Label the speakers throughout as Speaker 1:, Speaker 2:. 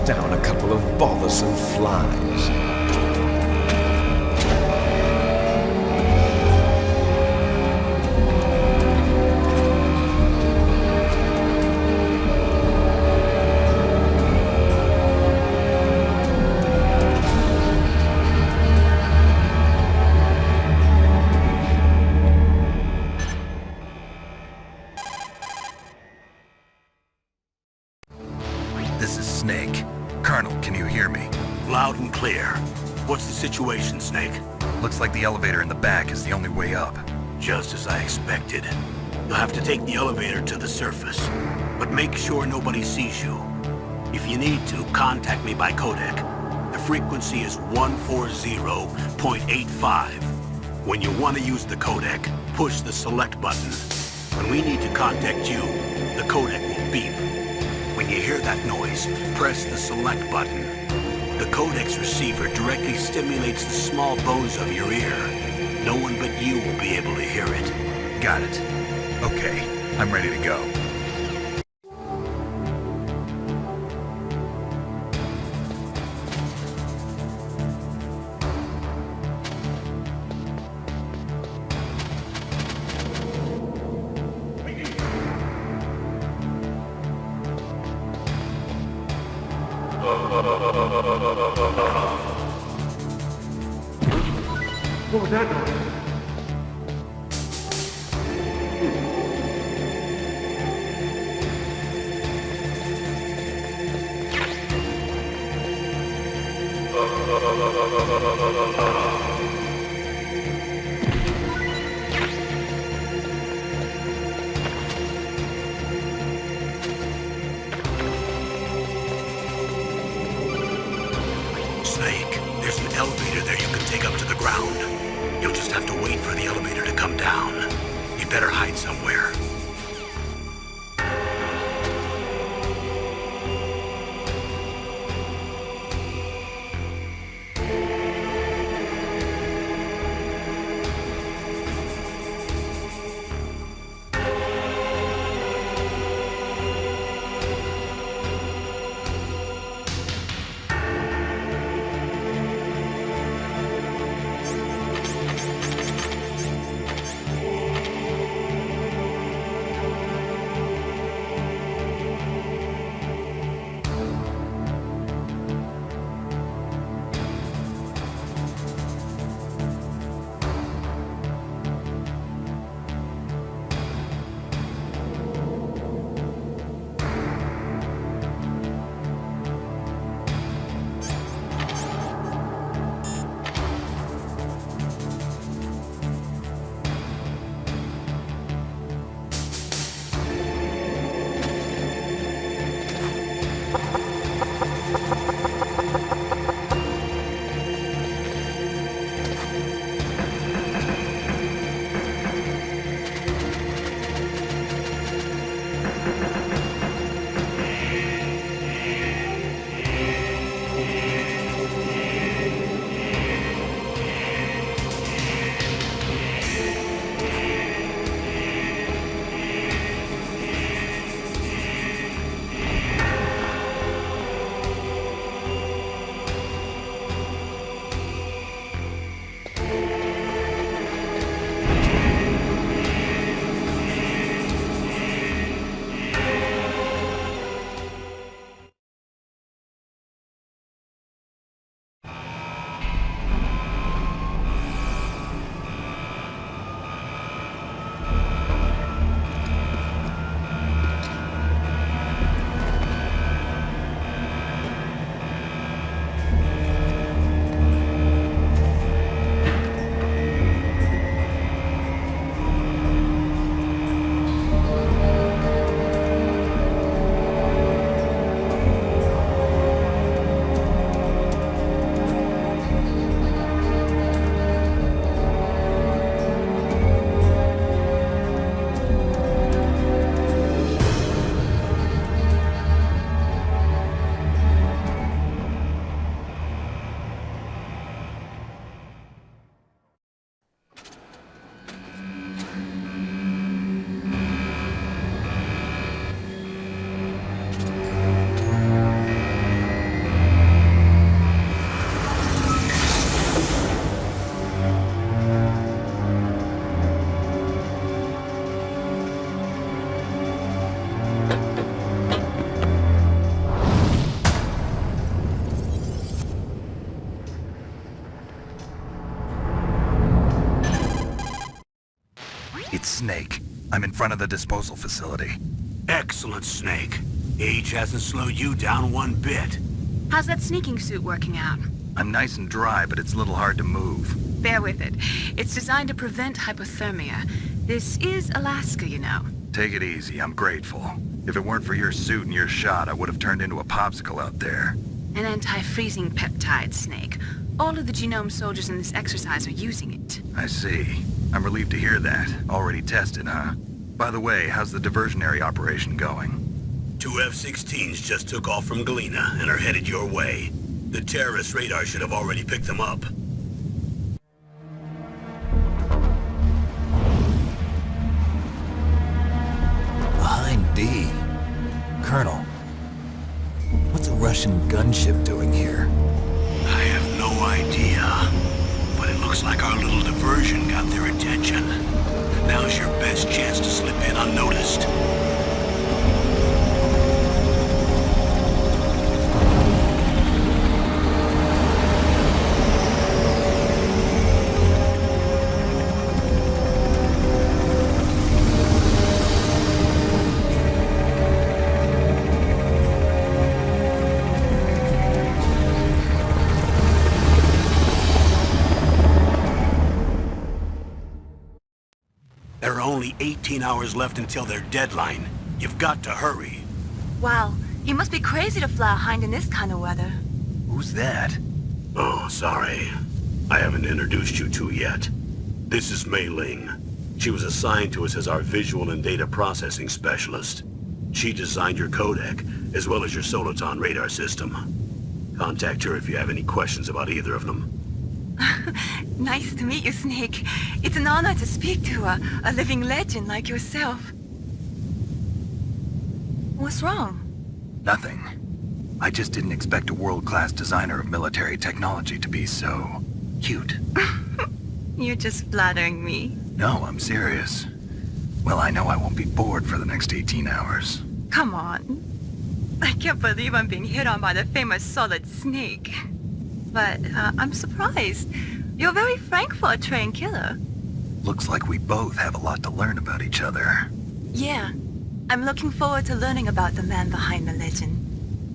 Speaker 1: down a couple of bothersome flies.
Speaker 2: This is Snake. Colonel, can you hear me?
Speaker 3: Loud and clear. What's the situation, Snake?
Speaker 2: Looks like the elevator in the back is the only way up.
Speaker 3: Just as I expected. You'll have to take the elevator to the surface, but make sure nobody sees you. If you need to, contact me by codec. The frequency is 140.85. When you want to use the codec, push the select button. When we need to contact you, the codec will beep. When you hear that noise, press the select button. The codec's receiver directly stimulates the small bones of your ear. No one but you will be able to hear it.
Speaker 2: Got it. Okay, I'm ready to go.
Speaker 4: What was that noise?
Speaker 3: Snake, there's an elevator there you can take up to the ground. You'll just have to wait for the elevator to come down. You better hide somewhere.
Speaker 2: Snake. I'm in front of the disposal facility.
Speaker 3: Excellent, Snake. Age hasn't slowed you down one bit.
Speaker 4: How's that sneaking suit working out?
Speaker 2: I'm nice and dry, but it's a little hard to move.
Speaker 4: Bear with it. It's designed to prevent hypothermia. This is Alaska, you know.
Speaker 2: Take it easy, I'm grateful. If it weren't for your suit and your shot, I would have turned into a popsicle out there.
Speaker 4: An anti-freezing peptide, Snake. All of the genome soldiers in this exercise are using it.
Speaker 2: I see. I'm relieved to hear that. Already tested, huh? By the way, how's the diversionary operation going?
Speaker 3: 2 F-16s just took off from Galena and are headed your way. The terrorist radar should have already picked them up.
Speaker 5: Behind D. Colonel, what's a Russian gunship doing here?
Speaker 3: I have no idea, but it looks like our little diversion got their attention. Now's your best chance to slip in unnoticed. There are only 18 hours left until their deadline. You've got to hurry.
Speaker 4: Wow, you must be crazy to fly a hind in this kind of weather.
Speaker 2: Who's that?
Speaker 3: Oh, sorry. I haven't introduced you to yet. This is Mei Ling. She was assigned to us as our visual and data processing specialist. She designed your codec, as well as your Soliton radar system. Contact her if you have any questions about either of them.
Speaker 4: Nice to meet you, Snake. It's an honor to speak to a living legend like yourself. What's wrong?
Speaker 2: Nothing. I just didn't expect a world-class designer of military technology to be so cute.
Speaker 4: You're just flattering me.
Speaker 2: No, I'm serious. Well, I know I won't be bored for the next 18 hours.
Speaker 4: Come on. I can't believe I'm being hit on by the famous Solid Snake. But I'm surprised. You're very frank for a trained killer.
Speaker 2: Looks like we both have a lot to learn about each other.
Speaker 4: Yeah. I'm looking forward to learning about the man behind the legend.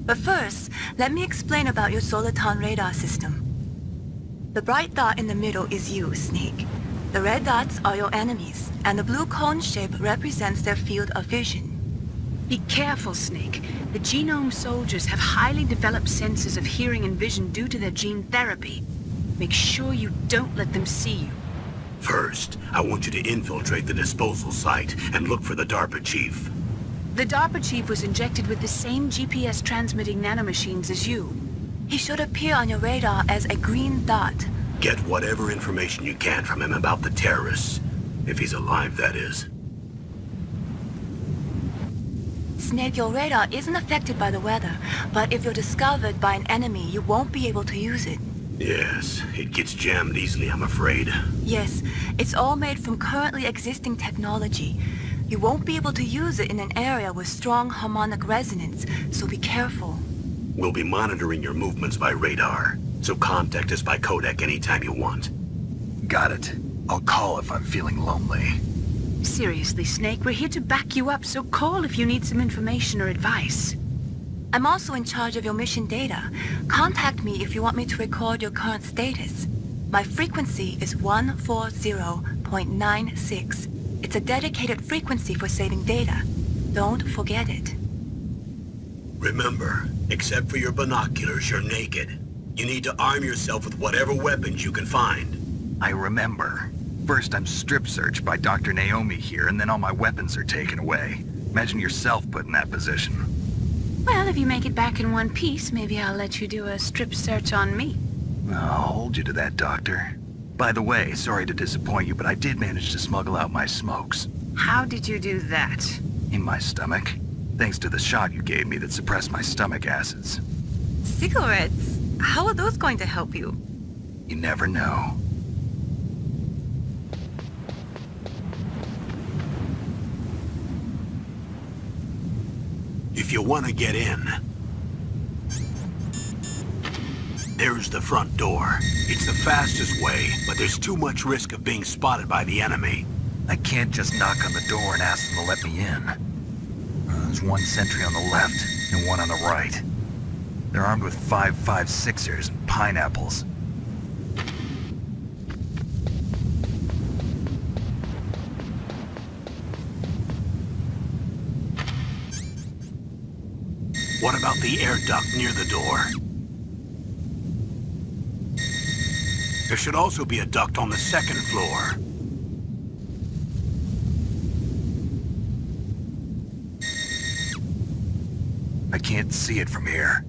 Speaker 4: But first, let me explain about your Soliton radar system. The bright dot in the middle is you, Snake. The red dots are your enemies, and the blue cone shape represents their field of vision. Be careful, Snake. The genome soldiers have highly developed senses of hearing and vision due to their gene therapy. Make sure you don't let them see you.
Speaker 3: First, I want you to infiltrate the disposal site and look for the DARPA chief.
Speaker 4: The DARPA chief was injected with the same GPS transmitting nanomachines as you. He should appear on your radar as a green dot.
Speaker 3: Get whatever information you can from him about the terrorists. If he's alive, that is.
Speaker 4: Snake, your radar isn't affected by the weather, but if you're discovered by an enemy, you won't be able to use it.
Speaker 3: Yes, it gets jammed easily, I'm afraid.
Speaker 4: Yes, it's all made from currently existing technology. You won't be able to use it in an area with strong harmonic resonance, so be careful.
Speaker 3: We'll be monitoring your movements by radar, so contact us by codec anytime you want.
Speaker 2: Got it. I'll call if I'm feeling lonely.
Speaker 4: Seriously, Snake, we're here to back you up, so call if you need some information or advice. I'm also in charge of your mission data. Contact me if you want me to record your current status. My frequency is 140.96. It's a dedicated frequency for saving data. Don't forget it.
Speaker 3: Remember, except for your binoculars, you're naked. You need to arm yourself with whatever weapons you can find.
Speaker 2: I remember. First I'm strip searched by Dr. Naomi here, and then all my weapons are taken away. Imagine yourself put in that position.
Speaker 4: Well, if you make it back in one piece, maybe I'll let you do a strip search on me.
Speaker 2: I'll hold you to that, Doctor. By the way, sorry to disappoint you, but I did manage to smuggle out my smokes.
Speaker 4: How did you do that?
Speaker 2: In my stomach. Thanks to the shot you gave me that suppressed my stomach acids.
Speaker 4: Cigarettes? How are those going to help you?
Speaker 2: You never know.
Speaker 3: If you want to get in, there's the front door. It's the fastest way, but there's too much risk of being spotted by the enemy.
Speaker 2: I can't just knock on the door and ask them to let me in. There's one sentry on the left and one on the right. They're armed with 5.56ers and pineapples.
Speaker 3: What about the air duct near the door? There should also be a duct on the second floor.
Speaker 2: I can't see it from here.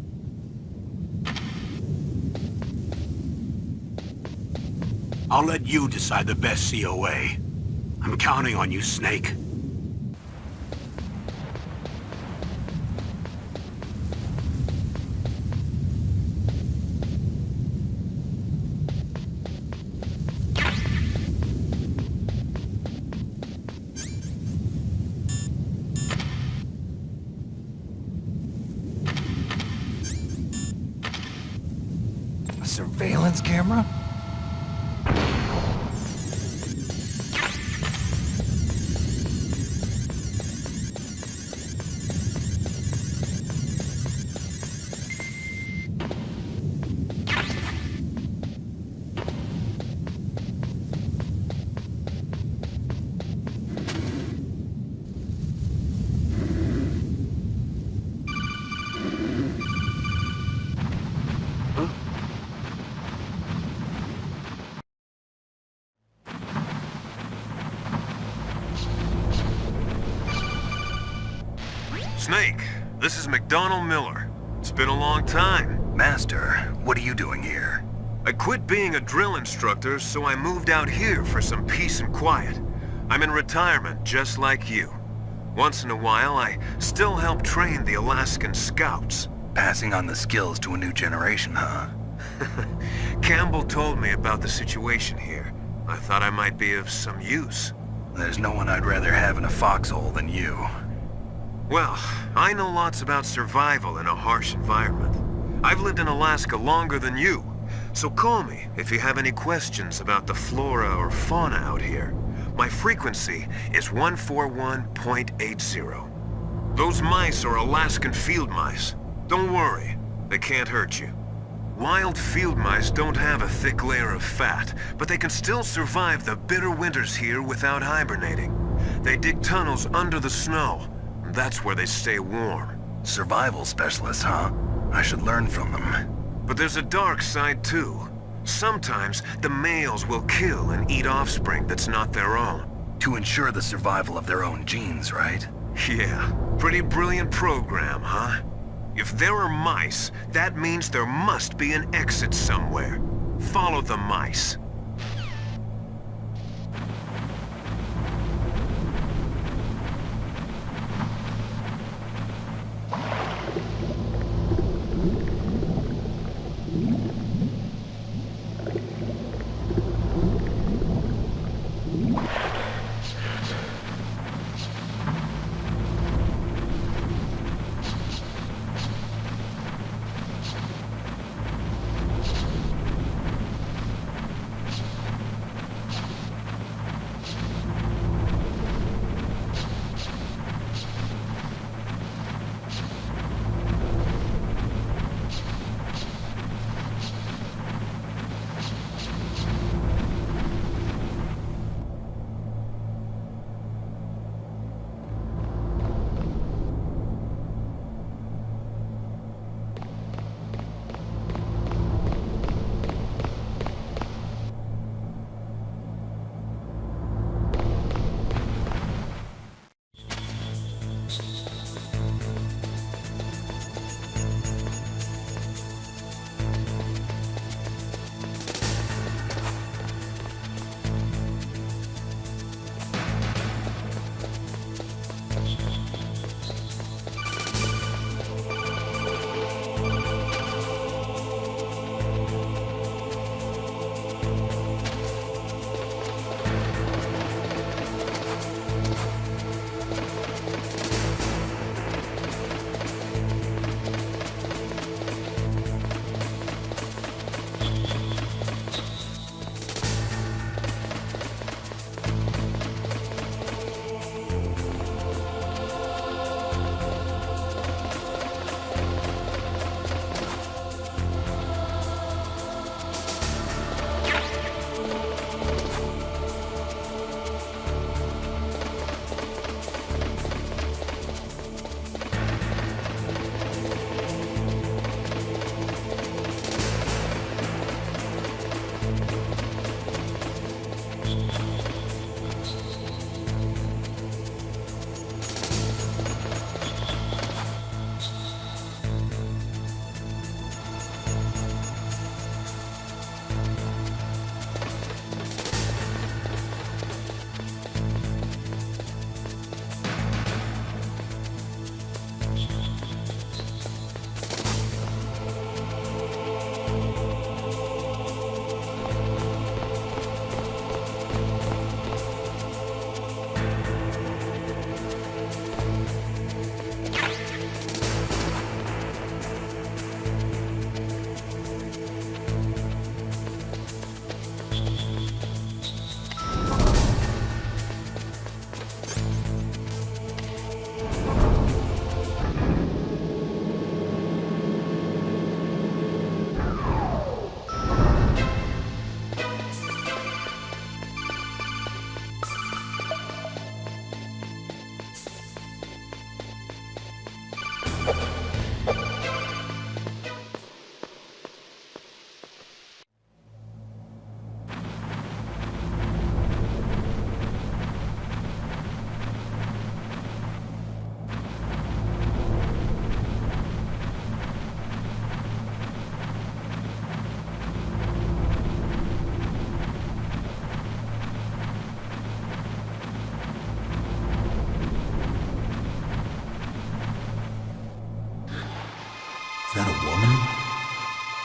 Speaker 3: I'll let you decide the best COA. I'm counting on you, Snake.
Speaker 5: A surveillance camera?
Speaker 1: Snake, this is McDonald Miller. It's been a long time.
Speaker 2: Master, what are you doing here?
Speaker 1: I quit being a drill instructor, so I moved out here for some peace and quiet. I'm in retirement, just like you. Once in a while, I still help train the Alaskan Scouts.
Speaker 2: Passing on the skills to a new generation, huh?
Speaker 1: Campbell told me about the situation here. I thought I might be of some use.
Speaker 2: There's no one I'd rather have in a foxhole than you.
Speaker 1: Well, I know lots about survival in a harsh environment. I've lived in Alaska longer than you, so call me if you have any questions about the flora or fauna out here. My frequency is 141.80. Those mice are Alaskan field mice. Don't worry, they can't hurt you. Wild field mice don't have a thick layer of fat, but they can still survive the bitter winters here without hibernating. They dig tunnels under the snow. That's where they stay warm.
Speaker 2: Survival specialists, huh? I should learn from them.
Speaker 1: But there's a dark side too. Sometimes the males will kill and eat offspring that's not their own.
Speaker 2: To ensure the survival of their own genes, right?
Speaker 1: Yeah, pretty brilliant program, huh? If there are mice, that means there must be an exit somewhere. Follow the mice.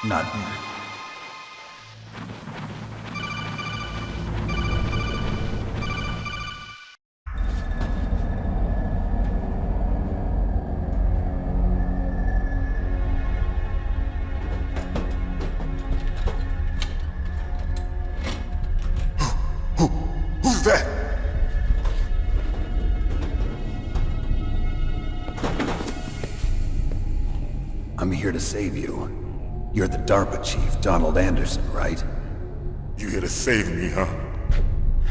Speaker 2: Not...
Speaker 5: Who's that?
Speaker 2: I'm here to save you. You're the DARPA chief, Donald Anderson, right?
Speaker 5: You here to save me, huh?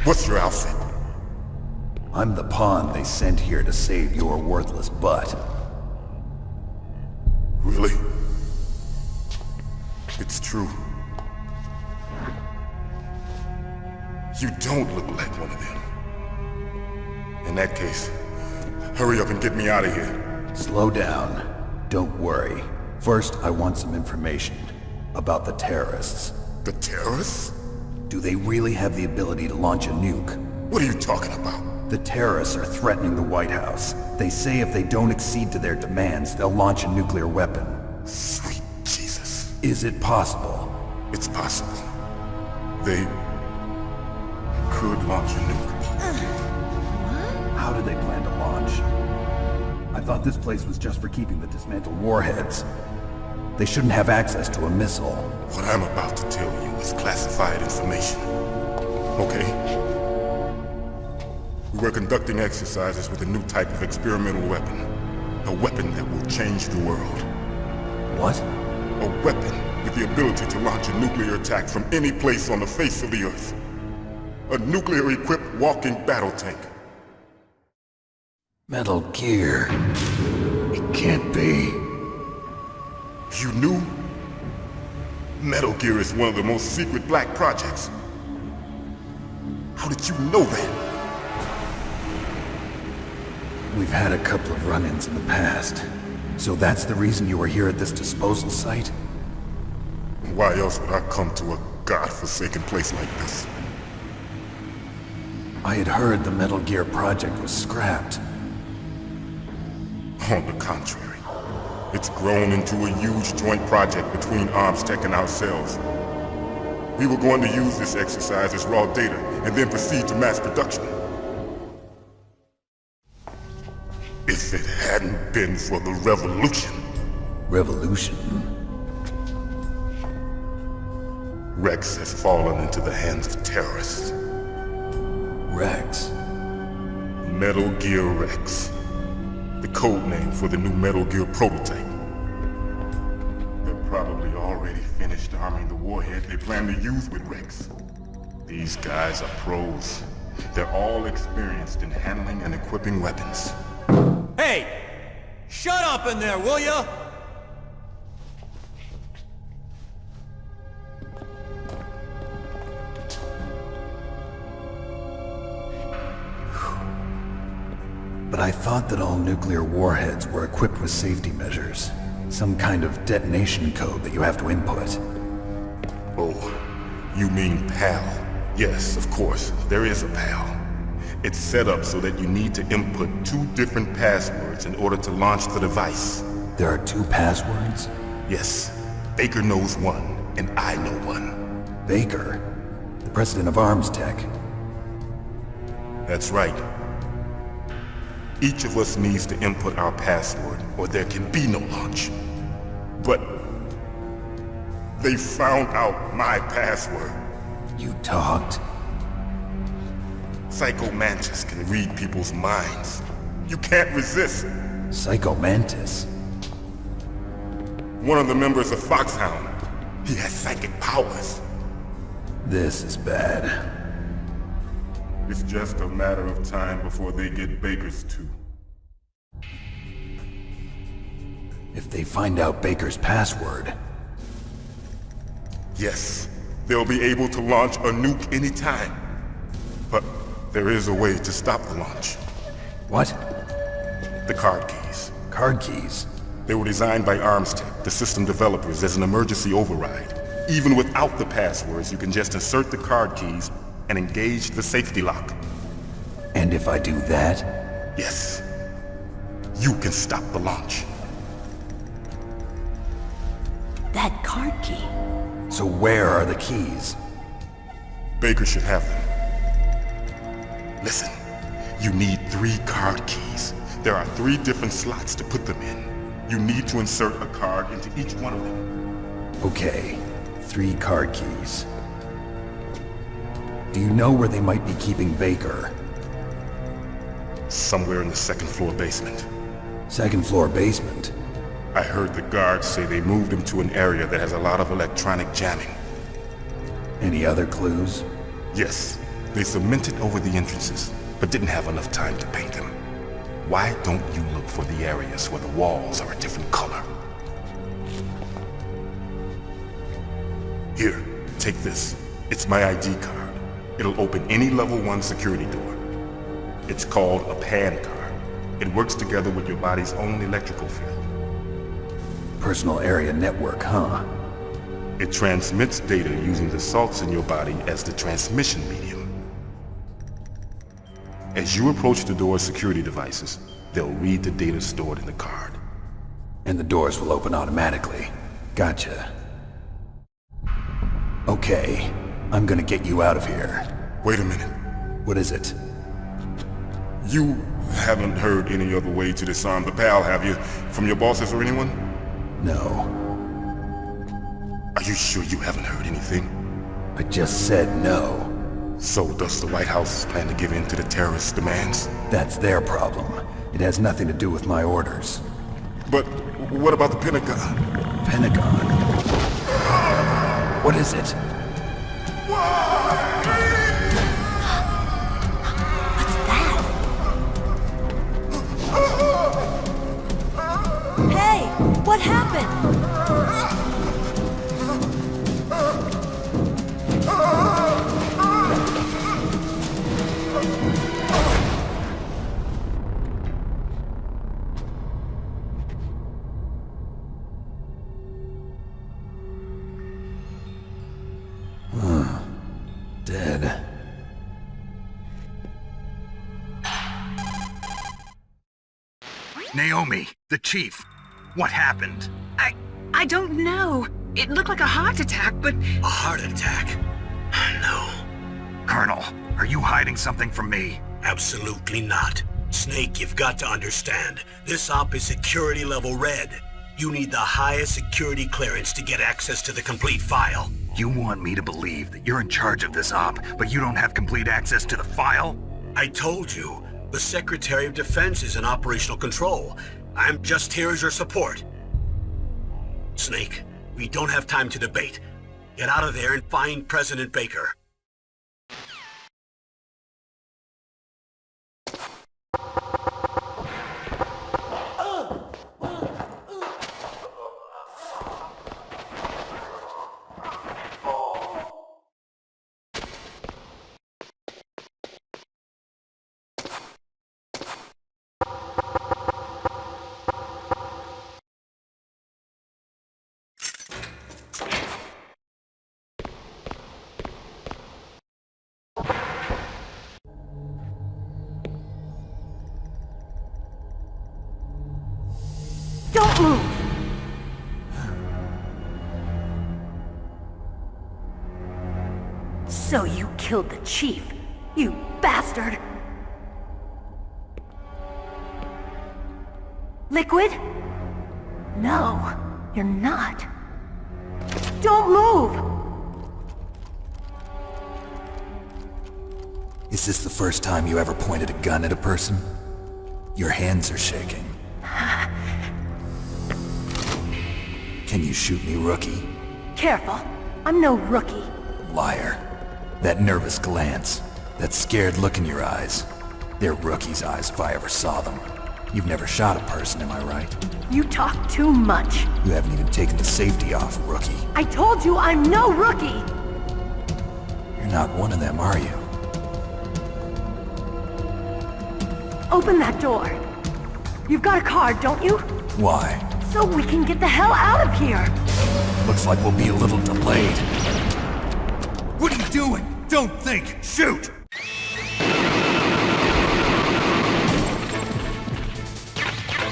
Speaker 5: What's your outfit?
Speaker 2: I'm the pawn they sent here to save your worthless butt.
Speaker 5: Really? It's true. You don't look like one of them. In that case, hurry up and get me out of here.
Speaker 2: Slow down. Don't worry. First, I want some information about the terrorists.
Speaker 5: The terrorists?
Speaker 2: Do they really have the ability to launch a nuke?
Speaker 5: What are you talking about?
Speaker 2: The terrorists are threatening the White House. They say if they don't accede to their demands, they'll launch a nuclear weapon.
Speaker 5: Sweet Jesus.
Speaker 2: Is it possible?
Speaker 5: It's possible. They could launch a nuke.
Speaker 2: How do they plan to launch? I thought this place was just for keeping the dismantled warheads. They shouldn't have access to a missile.
Speaker 5: What I'm about to tell you is classified information. Okay? We're conducting exercises with a new type of experimental weapon. A weapon that will change the world.
Speaker 2: What?
Speaker 5: A weapon with the ability to launch a nuclear attack from any place on the face of the Earth. A nuclear-equipped walking battle tank.
Speaker 2: Metal Gear. It can't be.
Speaker 5: You knew? Metal Gear is one of the most secret black projects. How did you know that?
Speaker 2: We've had a couple of run-ins in the past. So that's the reason you were here at this disposal site?
Speaker 5: Why else would I come to a godforsaken place like this?
Speaker 2: I had heard the Metal Gear project was scrapped.
Speaker 5: On the contrary. It's grown into a huge joint project between ArmsTech and ourselves. We were going to use this exercise as raw data and then proceed to mass production. If it hadn't been for the revolution.
Speaker 2: Revolution?
Speaker 5: Rex has fallen into the hands of terrorists.
Speaker 2: Rex?
Speaker 5: Metal Gear Rex. The code name for the new Metal Gear prototype. They're probably already finished arming the warhead they plan to use with Rex. These guys are pros. They're all experienced in handling and equipping weapons.
Speaker 6: Hey! Shut up in there, will ya?
Speaker 2: But I thought that all nuclear warheads were equipped with safety measures. Some kind of detonation code that you have to input.
Speaker 5: Oh, you mean PAL? Yes, of course, there is a PAL. It's set up so that you need to input 2 different passwords in order to launch the device.
Speaker 2: There are 2 passwords?
Speaker 5: Yes, Baker knows one, and I know one.
Speaker 2: Baker? The president of ArmsTech?
Speaker 5: That's right. Each of us needs to input our password, or there can be no launch. But they found out my password.
Speaker 2: You talked?
Speaker 5: Psycho Mantis can read people's minds. You can't resist.
Speaker 2: Psycho Mantis?
Speaker 5: One of the members of Foxhound. He has psychic powers.
Speaker 2: This is bad.
Speaker 5: It's just a matter of time before they get Baker's too.
Speaker 2: If they find out Baker's password...
Speaker 5: Yes, they'll be able to launch a nuke anytime. But there is a way to stop the launch.
Speaker 2: What?
Speaker 5: The card keys.
Speaker 2: Card keys?
Speaker 5: They were designed by ArmsTech, the system developers, as an emergency override. Even without the passwords, you can just insert the card keys and engage the safety lock.
Speaker 2: And if I do that?
Speaker 5: Yes. You can stop the launch.
Speaker 7: that card key.
Speaker 2: So where are the keys?
Speaker 5: Baker should have them. Listen, you need 3 card keys. There are 3 different slots to put them in. You need to insert a card into each one of them.
Speaker 2: Okay, 3 card keys. Do you know where they might be keeping Baker?
Speaker 5: Somewhere in the 2nd floor basement.
Speaker 2: 2nd floor basement?
Speaker 5: I heard the guards say they moved him to an area that has a lot of electronic jamming.
Speaker 2: Any other clues?
Speaker 5: Yes, they cemented over the entrances, but didn't have enough time to paint them. Why don't you look for the areas where the walls are a different color? Here, take this. It's my ID card. It'll open any level 1 security door. It's called a PAN card. It works together with your body's own electrical field.
Speaker 2: Personal area network, huh?
Speaker 5: It transmits data using the salts in your body as the transmission medium. As you approach the door's security devices, they'll read the data stored in the card.
Speaker 2: And the doors will open automatically. Gotcha. Okay, I'm gonna get you out of here.
Speaker 5: Wait a minute.
Speaker 2: What is it?
Speaker 5: You haven't heard any other way to disarm the PAL, have you? From your bosses or anyone?
Speaker 2: No.
Speaker 5: Are you sure you haven't heard anything?
Speaker 2: I just said no.
Speaker 5: So does the White House plan to give in to the terrorists' demands?
Speaker 2: That's their problem. It has nothing to do with my orders.
Speaker 5: But what about the Pentagon?
Speaker 2: Pentagon? What is it?
Speaker 7: What's that? Hey, what happened?
Speaker 2: Dead. Naomi, the chief. What happened?
Speaker 8: I don't know. It looked like a heart attack, but...
Speaker 3: A heart attack? No,
Speaker 2: Colonel, are you hiding something from me?
Speaker 3: absolutely not. Snake, you've got to understand. This op is security level red. You need the highest security clearance to get access to the complete file.
Speaker 2: You want me to believe that you're in charge of this op, but you don't have complete access to the file?
Speaker 3: I told you, the Secretary of Defense is in operational control. I'm just here as your support. Snake, we don't have time to debate. Get out of there and find President Baker.
Speaker 7: Don't move! So you killed the chief, you bastard! Liquid? No, you're not. Don't move!
Speaker 2: Is this the first time you ever pointed a gun at a person? Your hands are shaking. Can you shoot me, rookie?
Speaker 7: Careful, I'm no rookie.
Speaker 2: Liar. That nervous glance, that scared look in your eyes. They're rookie's eyes if I ever saw them. You've never shot a person, am I right?
Speaker 7: You talk too much.
Speaker 2: You haven't even taken the safety off, rookie.
Speaker 7: I told you I'm no rookie!
Speaker 2: You're not one of them, are you?
Speaker 7: Open that door. You've got a card, don't you?
Speaker 2: Why?
Speaker 7: So we can get the hell out of here!
Speaker 2: Looks like we'll be a little delayed.
Speaker 6: What are you doing? Don't think! Shoot!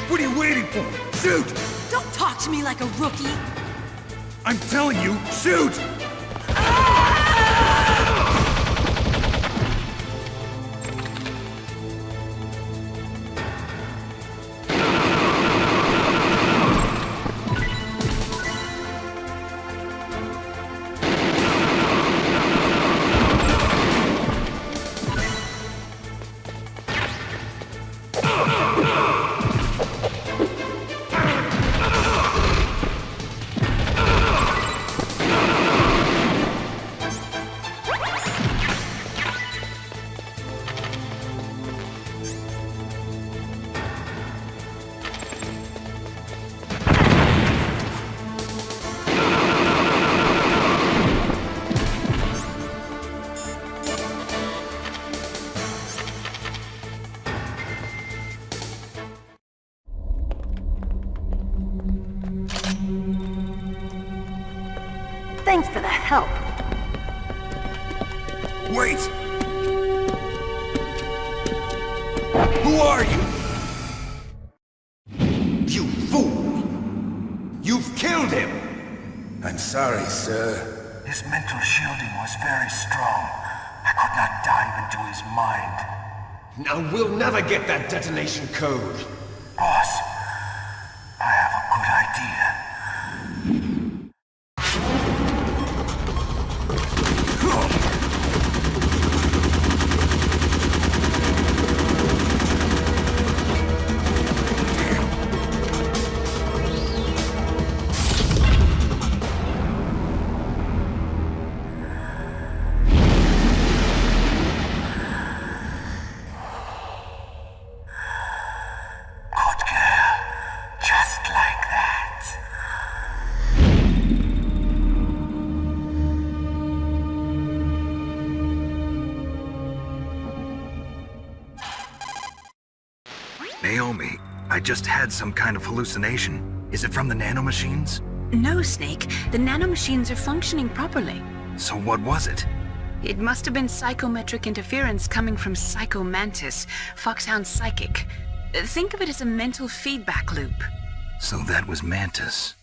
Speaker 6: What are you waiting for? Shoot!
Speaker 7: Don't talk to me like a rookie!
Speaker 2: I'm telling you, shoot!
Speaker 7: Thanks for the help.
Speaker 2: Wait! Who are you?
Speaker 9: You fool! You've killed him! I'm sorry, sir.
Speaker 10: His mental shielding was very strong. I could not dive into his mind.
Speaker 9: Now we'll never get that detonation code.
Speaker 10: Boss, I have a good idea.
Speaker 2: Naomi, I just had some kind of hallucination. Is it from the nanomachines?
Speaker 8: No, Snake. The nanomachines are functioning properly.
Speaker 2: So what was it?
Speaker 8: It must have been psychometric interference coming from Psycho Mantis, Foxhound's psychic. Think of it as a mental feedback loop.
Speaker 2: So that was Mantis.